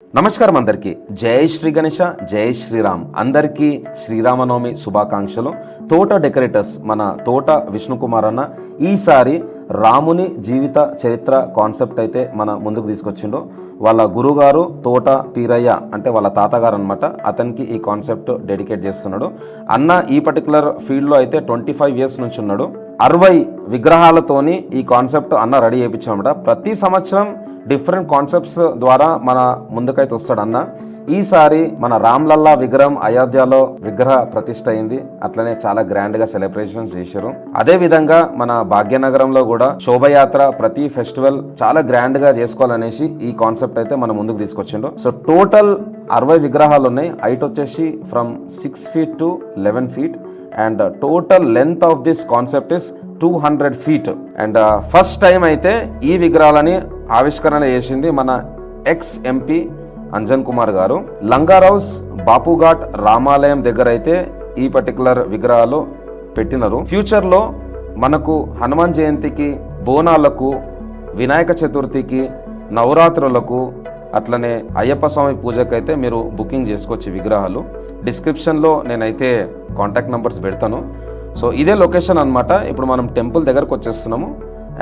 నమస్కారం అందరికీ. జై శ్రీ గణేష, జై శ్రీరామ్. అందరికీ శ్రీరామనవమి శుభాకాంక్షలు. తోట డెకరేటర్స్ మన తోట విష్ణుకుమార్ అన్న ఈసారి రాముని జీవిత చరిత్ర కాన్సెప్ట్ అయితే మన ముందుకు తీసుకొచ్చిండు. వాళ్ళ గురుగారు తోట పీరయ్య అంటే వాళ్ళ తాతగారు అనమాట, అతనికి ఈ కాన్సెప్ట్ డెడికేట్ చేస్తున్నాడు. అన్న ఈ పర్టికులర్ ఫీల్డ్లో అయితే 25 years నుంచి ఉన్నాడు. 60 విగ్రహాలతోని ఈ కాన్సెప్ట్ అన్న రెడీ చేయించామట. ప్రతి సంవత్సరం డిఫరెంట్ కాన్సెప్ట్స్ ద్వారా మన ముందుకైతే వస్తాడు అన్న. ఈసారి మన రామ్లల్లా విగ్రహం అయోధ్యలో విగ్రహ ప్రతిష్ఠ అయింది. అట్లనే చాలా గ్రాండ్ గా సెలబ్రేషన్స్ చేశారు. అదే విధంగా మన భాగ్యనగరంలో కూడా శోభయాత్ర ప్రతి ఫెస్టివల్ చాలా గ్రాండ్ గా చేసుకోవాలనేసి ఈ కాన్సెప్ట్ అయితే మన ముందుకు తీసుకొచ్చిండు. సో టోటల్ 60 విగ్రహాలు ఉన్నాయి. హైట్ వచ్చేసి from 6 feet to 11 feet and total length of this concept is 200 feet. And first time అయితే ఈ విగ్రహాలని ఆవిష్కరణ చేసింది మన ఎక్స్ ఎంపీ అంజన్ కుమార్ గారు. లంగారౌస్ బాపుఘాట్ రామాలయం దగ్గర అయితే ఈ పర్టికులర్ విగ్రహాలు పెట్టినారు. ఫ్యూచర్లో మనకు హనుమాన్ జయంతికి, బోనాలకు, వినాయక చతుర్థికి, నవరాత్రులకు, అట్లనే అయ్యప్ప స్వామి పూజకైతే మీరు బుకింగ్ చేసుకోవచ్చు విగ్రహాలు. డిస్క్రిప్షన్లో నేనైతే కాంటాక్ట్ నెంబర్స్ పెడతాను. సో ఇదే లొకేషన్ అనమాట. ఇప్పుడు మనం టెంపుల్ దగ్గరకు వచ్చేస్తున్నాము.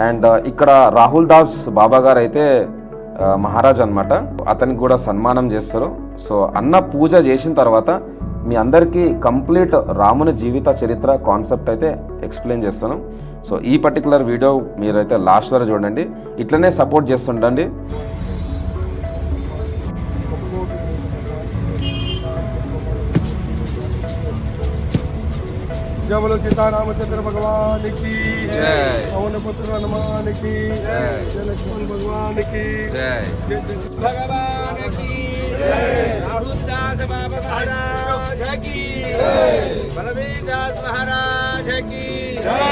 అండ్ ఇక్కడ రాహుల్ దాస్ బాబా గారు అయితే మహారాజ్ అనమాట, అతనికి కూడా సన్మానం చేస్తారు. సో అన్న పూజ చేసిన తర్వాత మీ అందరికీ కంప్లీట్ రాముని జీవిత చరిత్ర కాన్సెప్ట్ అయితే ఎక్స్ప్లెయిన్ చేస్తాను. సో ఈ పర్టికులర్ వీడియో మీరైతే లాస్ట్ వరకు చూడండి. ఇట్లనే సపోర్ట్ చేస్తుండండి. जय बोलो सीतारामचंद्र भगवान की जय, पवन पुत्र हनुमान की जय, जय लक्ष्मण भगवान की जय, भगवान की जय, राहुल दास बाबा महाराज की जय, बलवीर दास महाराज की जय,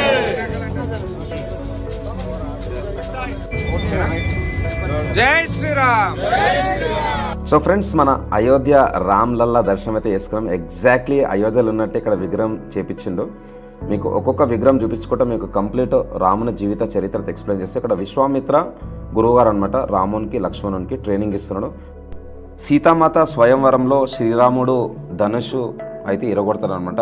जय श्री राम, जय श्री राम. సో ఫ్రెండ్స్, మన అయోధ్య రామ్లల్లా దర్శనం అయితే చేసుకున్నాం. ఎగ్జాక్ట్లీ అయోధ్యలో ఉన్నట్టు ఇక్కడ విగ్రహం చేపించిండు. మీకు ఒక్కొక్క విగ్రహం చూపించుకుంటే మీకు కంప్లీట్ రాముని జీవిత చరిత్ర ఎక్స్ప్లెయిన్ చేస్తే, ఇక్కడ విశ్వామిత్ర గురువుగారు అనమాట రామునికి లక్ష్మణునికి ట్రైనింగ్ ఇస్తున్నాడు. సీతామాత స్వయంవరంలో శ్రీరాముడు ధనుషు అయితే ఇరగొడతారు అనమాట.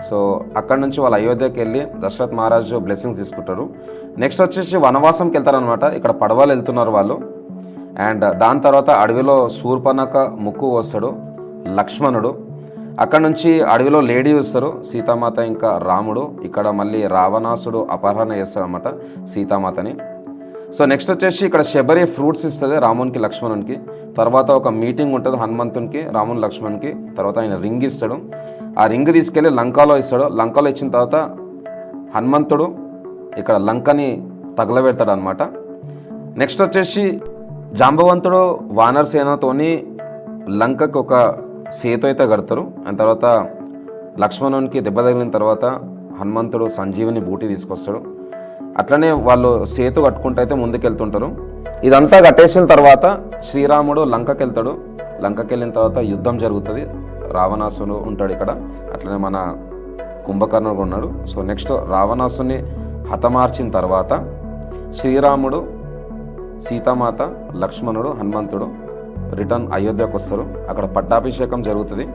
సో అక్కడ నుంచి వాళ్ళు అయోధ్యకి వెళ్ళి దశరథ్ మహారాజు బ్లెస్సింగ్స్ తీసుకుంటారు. నెక్స్ట్ వచ్చేసి వనవాసంకి వెళ్తారనమాట. ఇక్కడ పడవలు వెళ్తున్నారు వాళ్ళు. అండ్ దాని తర్వాత అడవిలో శూర్పణఖ ముక్కు వస్తాడు లక్ష్మణుడు. అక్కడ నుంచి అడవిలో లేడీ వస్తారు సీతామాత ఇంకా రాముడు. ఇక్కడ మళ్ళీ రావణాసుడు అపహరణ చేస్తాడు అనమాట సీతామాతని. సో నెక్స్ట్ వచ్చేసి ఇక్కడ శబరి ఫ్రూట్స్ ఇస్తుంది రామునికి లక్ష్మణునికి. తర్వాత ఒక మీటింగ్ ఉంటుంది హనుమంతునికి రాముని లక్ష్మణునికి. తర్వాత ఆయన రింగ్ ఇస్తాడు. ఆ రింగ్ తీసుకెళ్ళి లంకాలో ఇస్తాడు. లంకాలో ఇచ్చిన తర్వాత హనుమంతుడు ఇక్కడ లంకని తగలబెడతాడు అనమాట. నెక్స్ట్ వచ్చేసి జాంబవంతుడు వానర సేనతోని లంకకు ఒక సేతు అయితే కడతారు. అండ్ తర్వాత లక్ష్మణునికి దెబ్బ తగిలిన తర్వాత హనుమంతుడు సంజీవుని బూటి తీసుకొస్తాడు. అట్లనే వాళ్ళు సేతు కట్టుకుంటూ అయితే ముందుకెళ్తుంటారు. ఇదంతా కట్టేసిన తర్వాత శ్రీరాముడు లంకకి వెళ్తాడు. లంకకి వెళ్ళిన తర్వాత యుద్ధం జరుగుతుంది. రావణాసుడు ఉంటాడు ఇక్కడ. అట్లనే మన కుంభకర్ణుడు ఉన్నాడు. సో నెక్స్ట్ రావణాసుని హతమార్చిన తర్వాత శ్రీరాముడు, సీతామాత, లక్ష్మణుడు, హనుమంతుడు రిటర్న్ అయోధ్యకు వస్తారు. అక్కడ పట్టాభిషేకం జరుగుతుంది.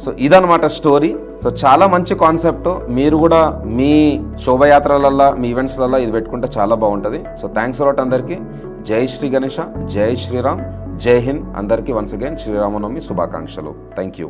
సో ఇదనమాట స్టోరీ. సో చాలా మంచి కాన్సెప్ట్. మీరు కూడా మీ శోభయాత్రలల్లో, మీ ఈవెంట్స్లలో ఇది పెట్టుకుంటే చాలా బాగుంటుంది. సో థ్యాంక్స్ అలాట్ అందరికీ. జై శ్రీ గణేష, జై శ్రీరామ్, జై హింద్. అందరికీ వన్స్ అగైన్ శ్రీరామనవమి శుభాకాంక్షలు. Thank you.